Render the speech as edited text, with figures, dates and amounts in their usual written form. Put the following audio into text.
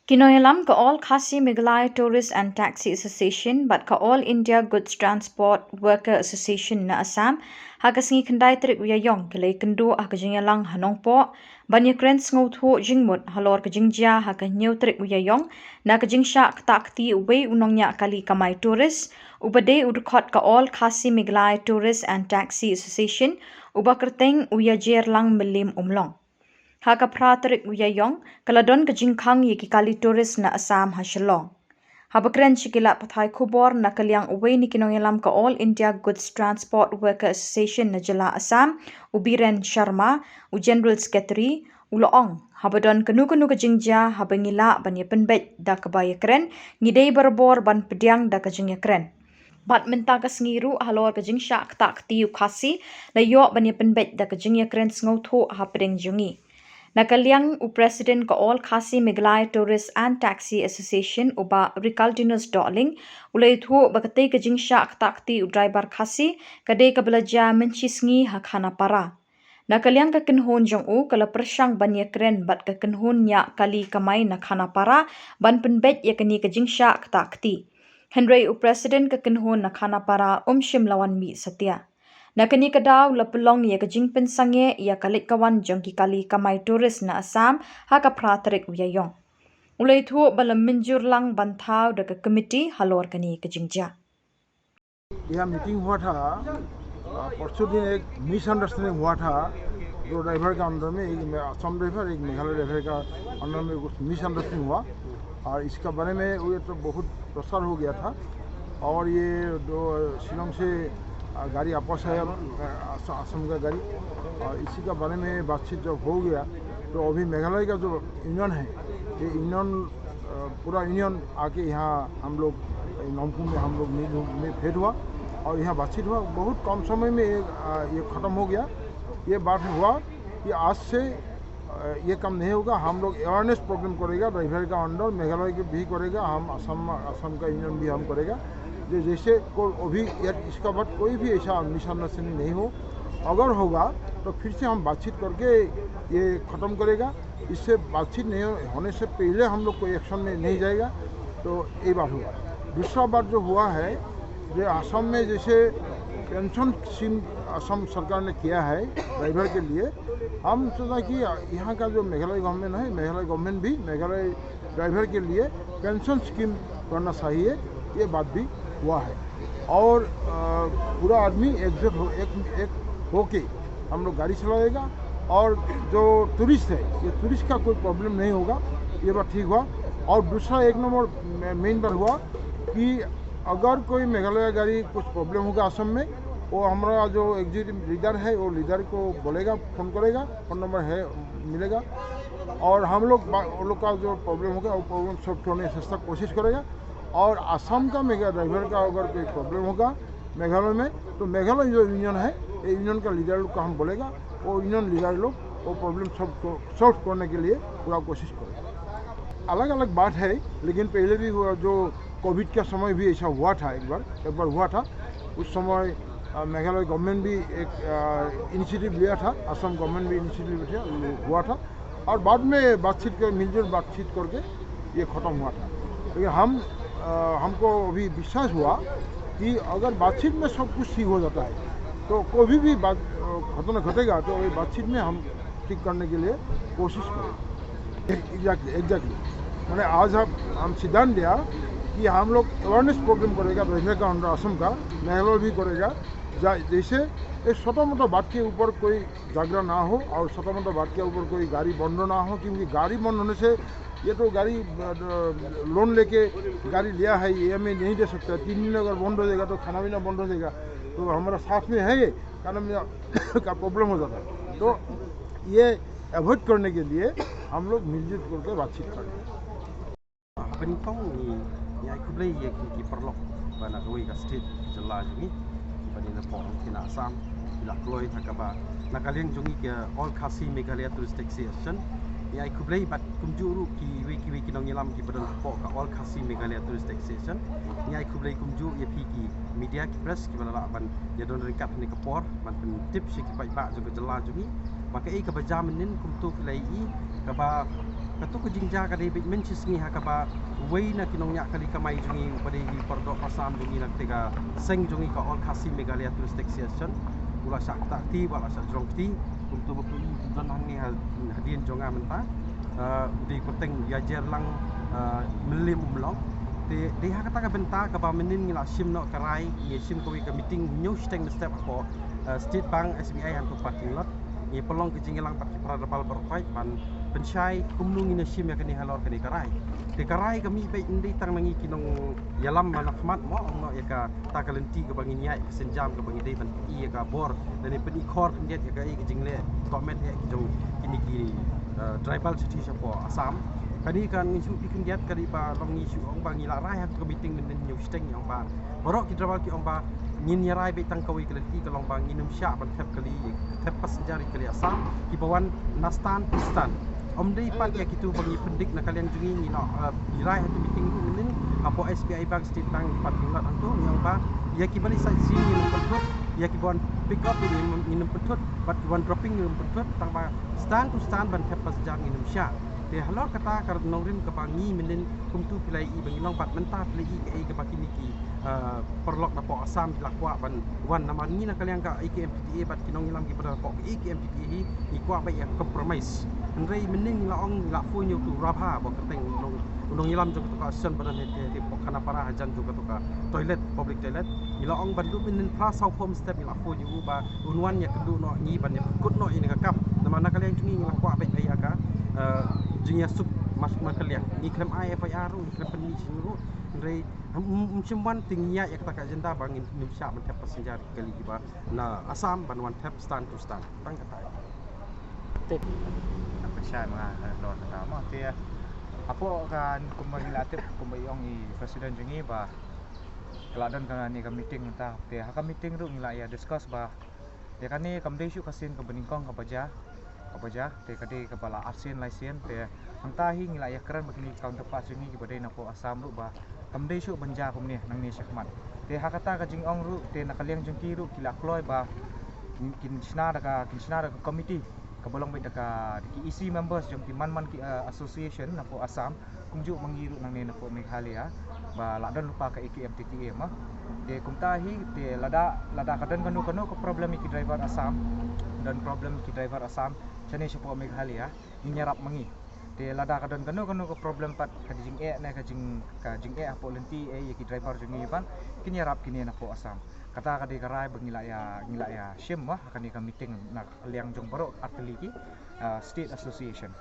Nongialam ka All Khasi Meghalaya Tourist and Taxi Association but ka All India Goods Transport Worker Association na Assam hakasingi kendai terik uyayong kelai kendo hakajingalang Nongpoh Iakren ngotho jingmut halor kajingjia hakanyeu terik uyayong na kajingsha ktakti uwe unongnya kali Kamai Tourist ubade udukot ka All Khasi Meghalaya Tourist and Taxi Association ubakerteng uyajer lang melim umlong. Haka praterik uyayong kaladon kajingkang yiki kali turis na Assam ha Shillong. Habakren shikila pathai Khubor na kalyang uwe ni Nongialam ka All India Goods Transport Worker Association na Jala Assam, Ubiren Sharma, u General Secretary, Uloong, habadon kanu kajingja habangila ban yapenbet da ka Iakren, ngidei berbor ban pediang da kajing Iakren. Bat mentakas ngiru halor kajing syak tak tiu khasi na yok ban yapenbet da kajing Iakren ngotho hapedeng jungi. Nakaliang President ka All Khasi Meghalaya Tourist and Taxi Association uba Ricaldinus Darling ulay thu bakatay kajing syak takti u driver khasi kadai kabelaja mencisngi hakhana para. Nakaliang kakenhon jong u kala persyang ban Iakren bat kakenhon nya kali Kamai na khana para ban penbet yakani kajing syak takti. Henry President kakenhon na khana para Shim lawan mi satya. Nakani kadaw lapulong ya kajing pensange ya kalit kawan jongki kali Kamai turis na Assam haka praterik uyayong. Ulay thu balam minjur lang bantaw daga committee halor kani kajingja. यह मीटिंग हुआ था परसों दिन एक मिसअंडरस्टैंडिंग हुआ था दो ड्राइवर का अंदर में एक असम ड्राइवर एक मेघालय ड्राइवर का अंदर में कुछ मिसअंडरस्टैंडिंग हुआ और इसका बारे में ये तो बहुत प्रसार हो गया था और ये जो शिलोंग से गाड़ी आपस आया असम का गाड़ी और इसी का बारे में बातचीत जब हो गया तो अभी मेघालय का जो यूनियन है ये यूनियन पूरा यूनियन आके यहाँ हम लोग नॉमपोह में हम लोग में भेंट हुआ और यहाँ बातचीत हुआ बहुत कम समय में ये ख़त्म हो गया। ये बात हुआ कि आज से ये काम नहीं होगा, हम लोग अवेयरनेस प्रोग्राम करेगा ड्राइवर का अंडर मेघालय के भी करेगा, हम असम का यूनियन भी हम करेगा जैसे को अभी इसका बाद कोई भी ऐसा मिसअंडरस्टैंडिंग नहीं हो, अगर होगा तो फिर से हम बातचीत करके ये ख़त्म करेगा। इससे बातचीत नहीं होने से पहले हम लोग कोई एक्शन में नहीं जाएगा। तो ये बात हुआ। दूसरा बात जो हुआ है जो असम में जैसे पेंशन स्कीम असम सरकार ने किया है ड्राइवर के लिए, हम सोचा कि यहाँ का जो मेघालय गवर्नमेंट है मेघालय गवर्नमेंट भी मेघालय ड्राइवर के लिए पेंशन स्कीम करना चाहिए, ये बात भी हुआ है। और पूरा आदमी एक होके हम लोग गाड़ी चलाएगा और जो टूरिस्ट है ये टूरिस्ट का कोई प्रॉब्लम नहीं होगा, ये बात ठीक हुआ। और दूसरा एक नंबर मेन बात हुआ कि अगर कोई मेघालय गाड़ी कुछ प्रॉब्लम होगा असम में, वो हमारा जो एग्जीक्यूटिव लीडर है वो लीडर को बोलेगा, फ़ोन करेगा, फ़ोन नंबर है मिलेगा और हम लोग वो लोग का जो प्रॉब्लम होगा वो प्रॉब्लम सॉल्व करने से कोशिश करेगा। और असम का ड्राइवर का अगर कोई प्रॉब्लम होगा मेघालय में तो मेघालय जो यूनियन है ये यूनियन का लीडर लोग का हम बोलेगा, वो यूनियन लीडर लोग वो प्रॉब्लम सॉल्व करने के लिए पूरा कोशिश करेगा। अलग अलग बात है, लेकिन पहले भी हुआ जो कोविड का समय भी ऐसा हुआ था, एक बार हुआ था। उस समय मेघालय गवर्नमेंट भी एक इनिशिएटिव लिया था, असम गवर्नमेंट भी इनिशिएटिव हुआ था और बाद में बातचीत कर मिलजुल बातचीत करके ये ख़त्म हुआ था। लेकिन हमको अभी विश्वास हुआ कि अगर बातचीत में सब कुछ ठीक हो जाता है तो कोई भी बात घटेगा तो ये बातचीत में हम ठीक करने के लिए कोशिश करें। एग्जैक्टली मैंने आज हम सिद्धांत दिया कि हम लोग अवेयरनेस प्रोग्राम करेगा ड्राइवर का अंडर असम का, मेघालय भी करेगा, जैसे एक छोटा मोटा बात के ऊपर कोई झगड़ा ना हो और छोटा मोटा बात के ऊपर कोई गाड़ी बंद ना हो, क्योंकि गाड़ी बंद होने से ये तो गाड़ी लोन लेके गाड़ी लिया है ये हमें नहीं दे सकता, 3 दिन अगर बंद हो जाएगा तो खाना पीना बंद हो जाएगा, तो हमारा साथ में है ये खाना पीना का प्रॉब्लम हो जाता है। तो ये अवॉइड करने के लिए हम लोग मिलजुल करके बातचीत करें। Khubor की परलोक बना कोई का स्टेट जला जुगी बनी न पोंग किना Assam ila kloi thakaba nakaliang jungi ke All Khasi Meghalaya Tourist Association ya Khubor bat kumjuru ki Nongialam ki badan po ka All Khasi Meghalaya Tourist Association ya Khubor kumju ya pi ki media ki press ki bala ban ya don ringkat ni Khubor ban pen tip si ki pai ba juga jala jungi maka ka bajamin nin kumtu filai ka ba katu ke jingja ka David mencis ngi hakaba wei na kinongnya kali Kamai jungi pada di perdok Assam jungi nak tega seng jungi ka all khasi Meghalaya touristic association ula syak tak ti wala syak jong ti untuk bepu dan hang ni hadian jonga menta di koteng yajer lang melim umlong di hakata ka benta ka ba menin ngila sim no karai ye sim ko ka meeting new steng step apa state bank SBI han to parking lot ye pelong ke jingelang parti pradapal berpai ban pensyai kumnung ina sim ya kini halor kini karai de karai kami baik ndi tang nangi kinong yalam manakmat mo no ya ka takalenti ke bangin yai senjam ke bangin devan i ya ka bor dan ni peni khor kendet ya ka i ke jingle comment ya ki jong kini ki tribal city siapa Assam kani kan isu bikin giat kali ba long isu ong ba ngila rai hak meeting men new steng yang ba borok ki tribal ki ong ba ngin yarai be tang kawi kelenti ke long ba nginum sya ban thep kali thep passenger kali Assam ki bawan nastan pustan om dei pat ya kitu bagi pendik na kalian jungi ni no dirai hatu meeting tu menin apo SBI bank state bank pat tinggal antu yang ba ya ki bali sai sini ni petut ya ki bon pick up ni petut but one dropping ni petut tang ba stand to stand ban thep passenger nginum sya te halor kata kar nongrin ke bangi menin kumtu pilai i bangi long pat mentah pilai i ke bakini ki perlok na po Assam lakwa ban wan nama ni na kalian ka IKMPTA bat kinong ilam ki pada po IKMPTA hi ikwa ba ya compromise Andrei mening la ong la fu nyu tu rabha bo keteng nong ilam jo ka sen pada ne te pokhana para hajan jo ka toilet public toilet ila ong bandu menin pra sau home step ila fu nyu ba unwan ya kedu no ni ban ya kut no ini ka kap nama na kalian jungi la kwa ba ya ka jinya sup masuk na kalian ni klem IFIR ru klem penni ru Andrei mcimwan tingnya ya kata agenda bangin Indonesia mentep passenger kali ba na Assam ban wan tap stand to stand tang kata Syai mengalor pertama dia apa kan kembali latih kembali ong i presiden jengi bah keladan kan ni ka meeting entah dia ka meeting tu ngila ya discuss bah dia kan ni kamdei syuk kasin ke beningkong ke baja dia kadi kepala ASEAN laisen dia entah hi ngila Iakren begini counterpart jengi ke badai napo Assam ru bah kamdei syuk banja kumni nang ni syakmat dia hakata ka jing ong ru dia nakaliang jengki ru kila kloi bah kinsna da committee kabolong bay daka diki EC members jom ti man ki association napo Assam kungju mangiru nang ne napo Meghalaya ba ladan lupa ka IKMPTA mah de kumtahi te lada kadan kanu ko problem ki driver Assam dan problem ki driver Assam chane sipo Meghalaya nyerap mangi te lada kadan kanu ko problem pat kajing na kajing apo lenti ki driver jungi ban kinyerap kini napo Assam kata kadi karai ngila ya shim mah akan di meeting nak liang jong baru arteliki state association